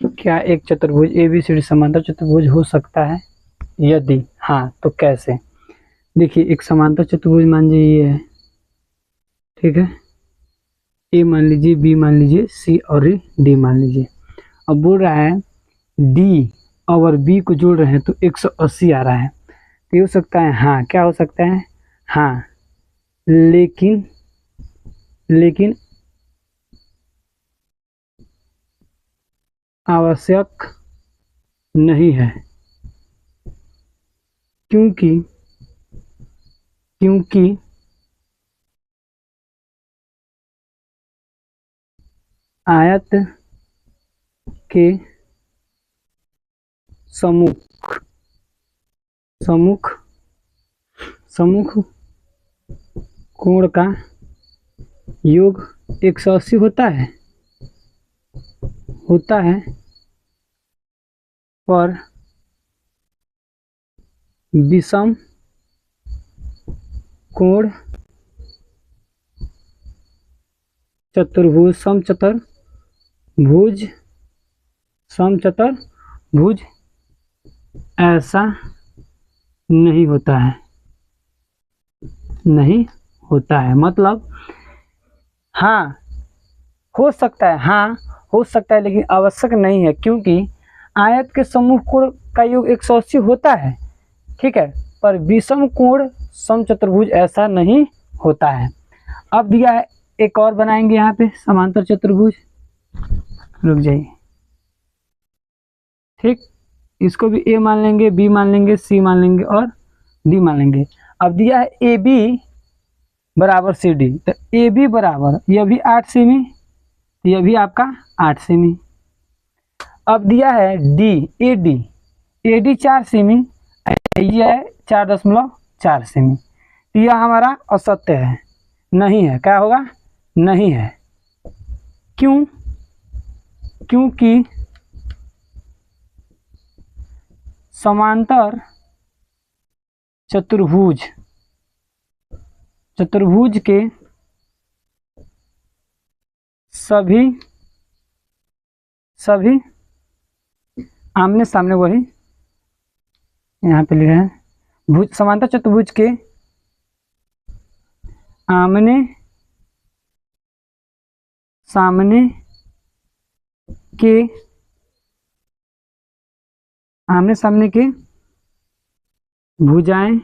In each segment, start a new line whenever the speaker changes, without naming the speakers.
क्या एक चतुर्भुज ABCD समांतर चतुर्भुज हो सकता है? यदि हाँ तो कैसे? देखिए, एक समांतर चतुर्भुज मान लीजिए ये है, ठीक है। ए मान लीजिए, बी मान लीजिए, सी और डी मान लीजिए। अब बोल रहा है डी और बी को जोड़ रहे हैं तो 180 आ रहा है। तो ये हो सकता है? हाँ। क्या हो सकता है? हाँ। लेकिन लेकिन आवश्यक नहीं है, क्योंकि क्योंकि आयत के सम्मुख सम्मुख सम्मुख कोण का योग 180 होता है पर विषम कोण चतुर्भुज समचतुर्भुज ऐसा नहीं होता है। मतलब हाँ हो सकता है, हाँ हो सकता है, लेकिन आवश्यक नहीं है, क्योंकि आयत के सम्मुख कोण का योग 180 होता है, ठीक है, पर विषम कोण समचतुर्भुज ऐसा नहीं होता है। अब दिया है, एक और बनाएंगे यहाँ पे समांतर चतुर्भुज। रुक जाइए, ठीक। इसको भी ए मान लेंगे, बी मान लेंगे, सी मान लेंगे और डी मान लेंगे। अब दिया है ए बी बराबर सी डी, तो ए बी बराबर यह भी 8 सेमी, यह भी आपका 8 सेमी। अब दिया है डी ए डी 4 सेमी, यह है 4.4 सेमी। तो यह हमारा असत्य है, नहीं है। क्या होगा? नहीं है। क्यों? क्योंकि समांतर चतुर्भुज के सभी आमने सामने, वही यहाँ पे लिखा है, समांतर चतुर्भुज के आमने सामने के भुजाएं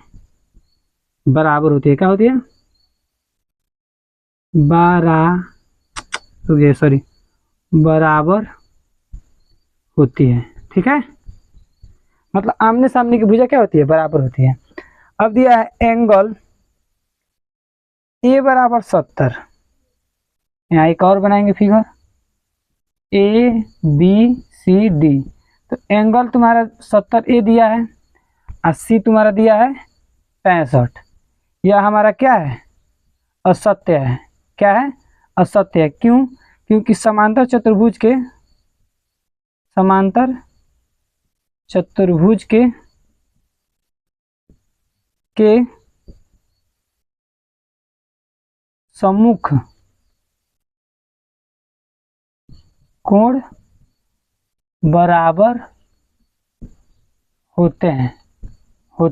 बराबर होती है। क्या होती है? बराबर होती है, ठीक है। मतलब आमने सामने की भुजा क्या होती है? बराबर होती है। अब दिया है एंगल ए बराबर 70। यहाँ एक और बनाएंगे figure, A B C D. तो एंगल तुम्हारा 70 ए दिया है, 80 तुम्हारा दिया है 65। यह हमारा क्या है? असत्य है। क्या है? असत्य है। क्यों? क्योंकि समांतर चतुर्भुज के सम्मुख कोण बराबर होते हैं। तो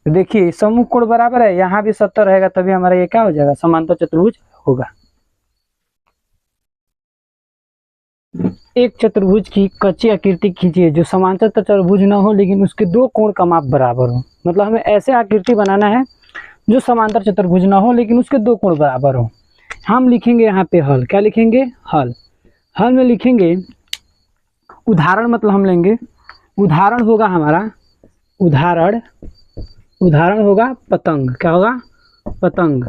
देखिए, सम्मुख कोण बराबर है, यहाँ भी 70 रहेगा, तभी हमारा ये क्या हो जाएगा? समांतर चतुर्भुज होगा। एक चतुर्भुज की कच्ची आकृति खींचिए जो समांतर चतुर्भुज न हो लेकिन उसके दो कोण का माप बराबर हो। मतलब हमें ऐसे आकृति बनाना है जो समांतर चतुर्भुज न हो लेकिन उसके दो कोण बराबर हो। हम लिखेंगे यहाँ पे हल। क्या लिखेंगे? हल में लिखेंगे उदाहरण। मतलब हम लेंगे उदाहरण, होगा हमारा उदाहरण होगा पतंग। क्या होगा? पतंग।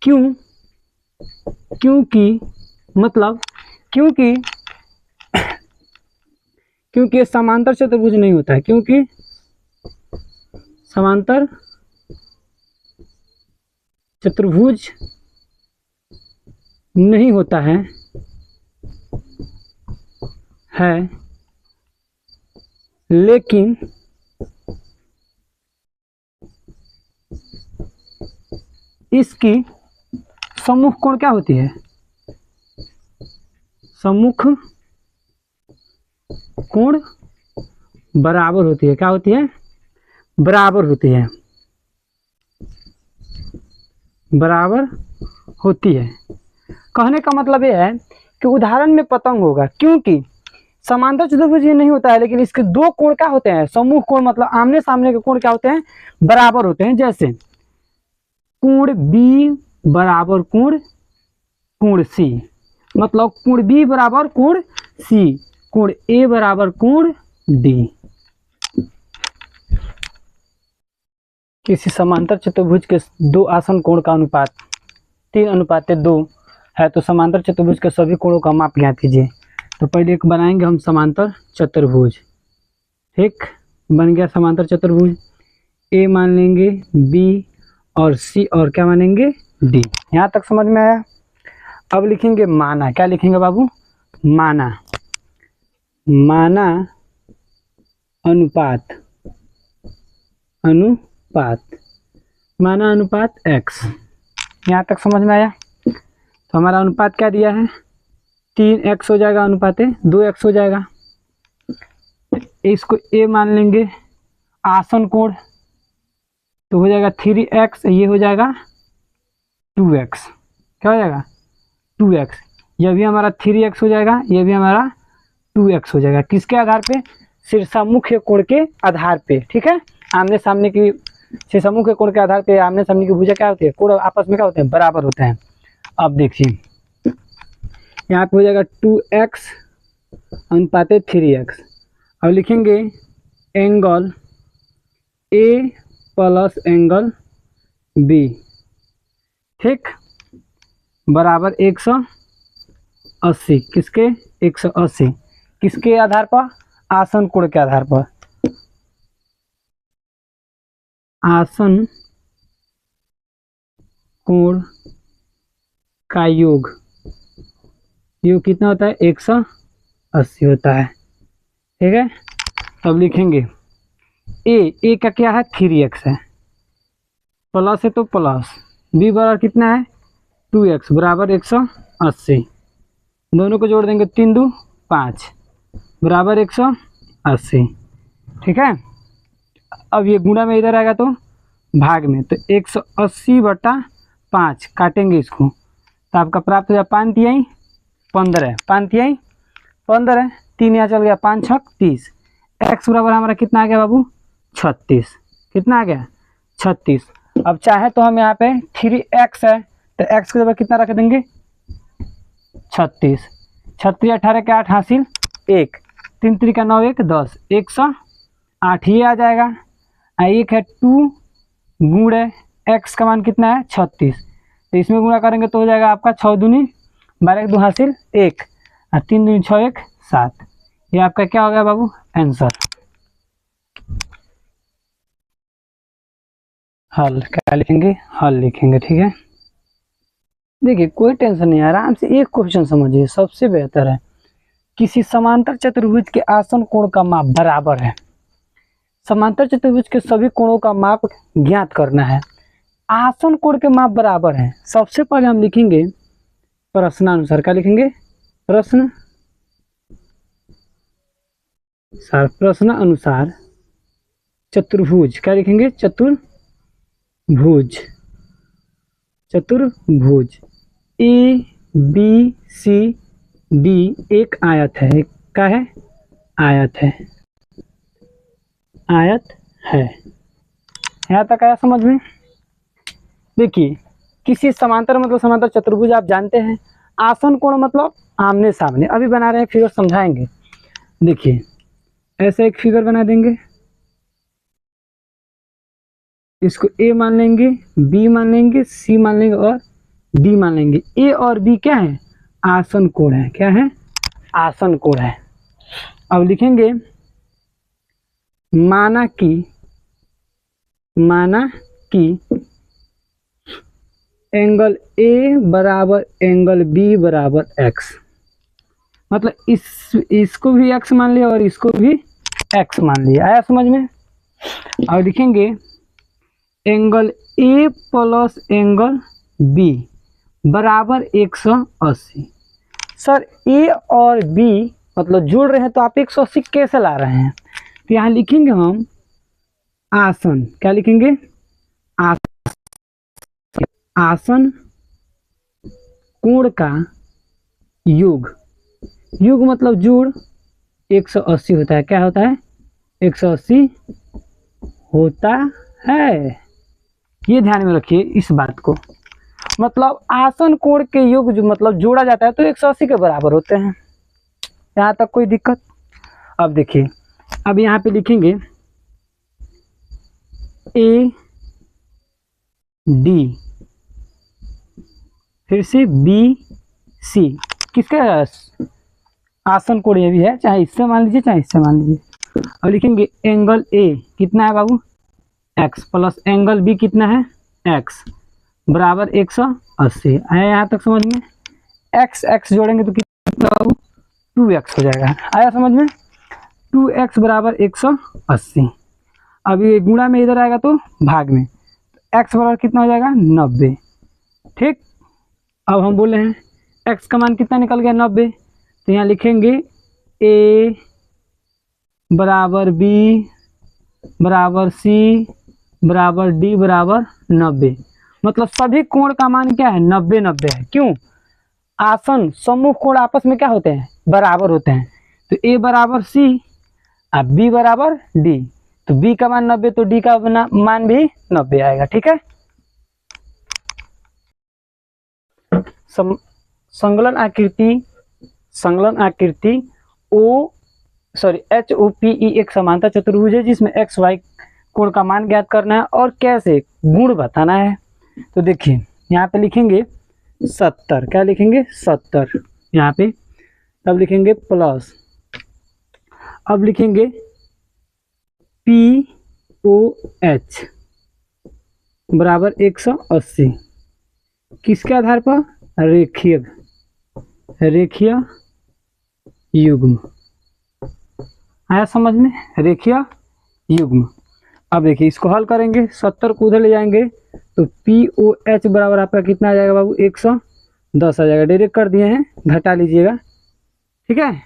क्यों? क्योंकि समांतर चतुर्भुज नहीं होता है, क्योंकि समांतर चतुर्भुज नहीं होता है लेकिन इसकी सम्मुख कोण क्या होती है? सम्मुख कोण बराबर होती है, क्या होती है, बराबर होती है, बराबर होती है। कहने का मतलब ये है कि उदाहरण में पतंग होगा, क्योंकि समांतर चतुर्भुज ये नहीं होता है, लेकिन इसके दो कोण क्या होते हैं, समूह कोण, मतलब आमने सामने के कोण क्या होते हैं, बराबर होते हैं। जैसे कोण बी बराबर कोण सी, मतलब कोण बी बराबर कोण सी, कोण ए बराबर कोण डी। किसी समांतर चतुर्भुज के दो आसन कोण का अनुपात 3:2 है, तो समांतर चतुर्भुज के सभी कोणों का माप ज्ञात कीजिए। तो पहले एक बनाएंगे हम समांतर चतुर्भुज। ठीक, बन गया समांतर चतुर्भुज। ए मान लेंगे, बी और सी, और क्या मानेंगे, डी। यहाँ तक समझ में आया। अब लिखेंगे माना, क्या लिखेंगे बाबू, माना, माना अनुपात, माना अनुपात x। यहाँ तक समझ में आया। तो हमारा अनुपात क्या दिया है, 3x हो जाएगा, अनुपात 2x हो जाएगा। इसको a मान लेंगे, आसन कोण तो हो जाएगा 3x, ये हो जाएगा 2x, क्या हो जाएगा 2x। यह भी हमारा 3x हो जाएगा, यह भी हमारा 2x हो जाएगा। किसके आधार पे, शीर्षामुख कोण के आधार पे। ठीक है, आमने सामने की शीर्षामुख कोण के आधार पे आमने सामने की भुजा क्या होती है, कोण आपस में क्या होते हैं, बराबर होते हैं। अब देखिए यहाँ पे हो जाएगा 2x अनुपात 3x। अब लिखेंगे angle A plus angle B, ठीक, बराबर 180। किसके, 180, किसके आधार पर, आसन कोण के आधार पर। आसन कोण का योग कितना होता है, 180 होता है। ठीक है, तब लिखेंगे ए का क्या है, 3x है, प्लस है तो प्लस, बी बराबर कितना है, 2x बराबर 180। दोनों को जोड़ देंगे, 3 2 5 बराबर 180। ठीक है, अब ये गुणा में इधर आएगा तो भाग में, तो 180/5 काटेंगे इसको, तो आपका प्राप्त हो जाए 5 तिहाई 15, 5 तिहाई 15, 3 यहाँ चल गया, 5 छक 30। x बराबर हमारा कितना आ गया बाबू, 36। कितना आ गया, 36। अब चाहे तो हम यहाँ पे 3x है, तो x की जगह कितना रख देंगे, 36। 36 18 के 8 हासिल 1, 3 3 का 9 1 10, 108 ये आ जाएगा। एक है 2 गुणे x का मान कितना है, 36, तो इसमें गुणा करेंगे तो हो जाएगा आपका 6 दूनी 12 1 2 हासिल 1, और 3 दूनी 6 1 7। ये आपका क्या हो गया बाबू, आंसर। हल क्या लिखेंगे, हल लिखेंगे। ठीक है, देखिए कोई टेंशन नहीं, आराम से एक क्वेश्चन समझिए, सबसे बेहतर है। किसी समांतर चतुर्भुज के आसन कोण का माप बराबर है। समांतर चतुर्भुज के सभी कोणों का माप ज्ञात करना है, आसन कोण के माप बराबर है। सबसे पहले हम लिखेंगे प्रश्नानुसार, क्या लिखेंगे, प्रश्न अनुसार चतुर्भुज, क्या लिखेंगे, चतुर्भुज ए बी सी डी एक आयत है, एक क्या है, आयत है। यहाँ तक आया समझ में। देखिए किसी समांतर मतलब समांतर चतुर्भुज आप जानते हैं, आसन कोण मतलब आमने सामने। अभी बना रहे हैं, फिगर समझाएंगे। देखिए ऐसे एक फिगर बना देंगे, इसको ए मान लेंगे, बी मान लेंगे, सी मान लेंगे और डी मान लेंगे। ए और बी क्या है, आसन कोण है। क्या है, आसन कोण है। अब लिखेंगे माना कि एंगल ए बराबर एंगल बी बराबर एक्स, मतलब इसको भी एक्स मान लिया और इसको भी एक्स मान लिया। आया समझ में। अब लिखेंगे angle A plus angle B बराबर 180। सर ए और बी मतलब जोड़ रहे हैं तो आप 180 कैसे ला रहे हैं? तो यहाँ लिखेंगे हम आसन, क्या लिखेंगे? आसन कोण का योग, योग मतलब जोड़ 180 होता है। क्या होता है? 180 होता है। ये ध्यान में रखिए इस बात को। मतलब आसन कोण के योग जो मतलब जोड़ा जाता है तो 180 के बराबर होते हैं। यहाँ तक कोई दिक्कत? अब देखिए, अब यहाँ पे लिखेंगे ए डी, फिर से बी सी, किसका आसन कोण ये भी है, चाहे इससे मान लीजिए चाहे इससे मान लीजिए। अब लिखेंगे एंगल ए कितना है बाबू? एक्स, प्लस एंगल बी कितना है? एक्स, बराबर 180 आया यहाँ तक समझ में? एक्स एक्स जोड़ेंगे तो कितना बाबू? 2x हो जाएगा। आया समझ में? 2x बराबर 180। अब ये गुणा में इधर आएगा तो भाग में, x बराबर कितना हो जाएगा? 90। ठीक, अब हम बोले हैं x का मान कितना निकल गया? 90। तो यहाँ लिखेंगे a बराबर b बराबर c बराबर d बराबर 90। मतलब सभी कोण का मान क्या है? 90 90 है। क्यों? आसन सम्मुख कोण आपस में क्या होते हैं? बराबर होते हैं। तो a बराबर c और b बराबर d, तो b का मान 90 तो d का मान भी 90 आएगा। ठीक है, संलग्न आकृति HOPE एक समांतर चतुर्भुज है जिसमें एक्स वाई कोण का मान ज्ञात करना है और कैसे गुण बताना है। तो देखिए यहाँ पे लिखेंगे 70, क्या लिखेंगे? 70 यहाँ पे। तब लिखेंगे प्लस, अब लिखेंगे POH बराबर 180, किसके आधार पर? रेखीय युग्म। आया समझ में? रेखीय युग्म। अब देखिए इसको हल करेंगे, 70 को उधर ले जाएंगे तो POH बराबर आपका कितना आ जाएगा बाबू? 110 आ जाएगा। डायरेक्ट कर दिए हैं, घटा लीजिएगा। ठीक है,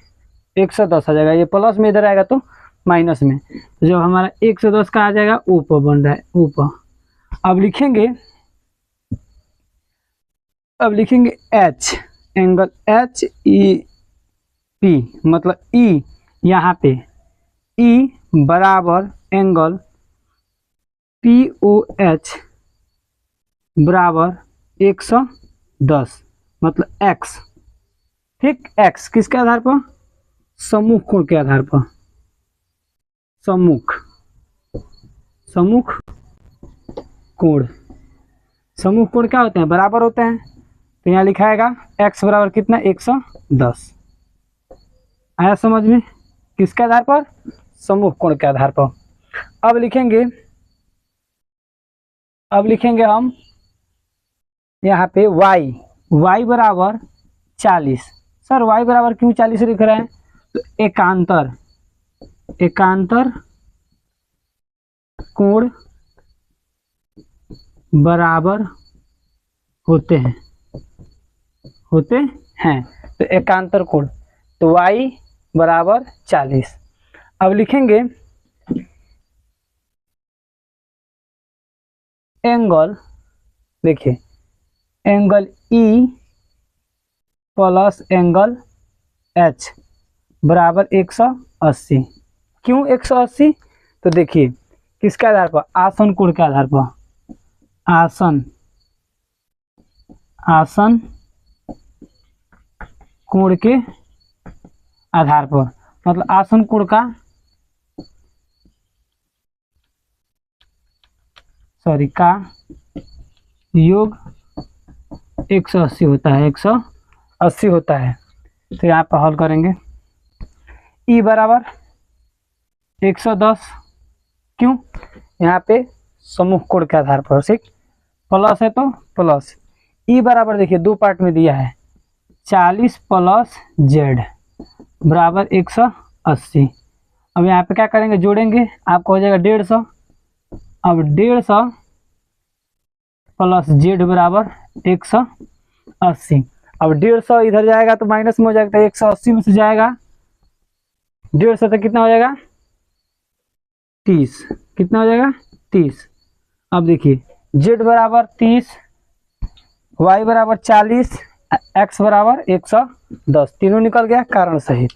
110 आ जाएगा। ये प्लस में इधर आएगा तो माइनस में, तो जब हमारा 110 का आ जाएगा ऊपर बन रहा है ऊपर। अब लिखेंगे H, एंगल HEP मतलब E, यहाँ पे E बराबर एंगल POH बराबर 110 मतलब x। ठीक, x किसके आधार पर? सम्मुख कोण के आधार पर। सम्मुख कोण, सम्मुख कोण क्या होते हैं? बराबर होते हैं। तो यहाँ लिखाएगा x बराबर कितना? 110। आया समझ में? किसके आधार पर? सम्मुख कोण के आधार पर। अब लिखेंगे हम यहाँ पे y बराबर 40। सर y बराबर क्यों 40 लिख रहे हैं? तो एकांतर कोण बराबर होते हैं तो एकांतर कोण, तो y बराबर 40। अब लिखेंगे एंगल, देखिए angle E plus angle H बराबर 180। क्यों 180? तो देखिए किसके आधार पर? आसन कोण के आधार पर। आसन कोण के आधार पर, मतलब आसन कोण का योग 180 होता है, 180 होता है। तो यहाँ पर हल करेंगे E बराबर 110, क्यों? यहाँ पे सम्मुख कोण के आधार पर। ठीक, प्लस है तो प्लस। E बराबर देखिए दो पार्ट में दिया है, 40 प्लस Z बराबर 180। अब यहाँ पे क्या करेंगे? जोड़ेंगे, आपको हो जाएगा 150। अब 150 प्लस Z बराबर 180। अब 150 इधर जाएगा तो माइनस में हो जाएगा, तो 180 में से जाएगा 150 तो कितना हो जाएगा 30, कितना हो जाएगा 30। अब देखिए z बराबर 30, y बराबर 40, x बराबर 110, तीनों निकल गया कारण सहित।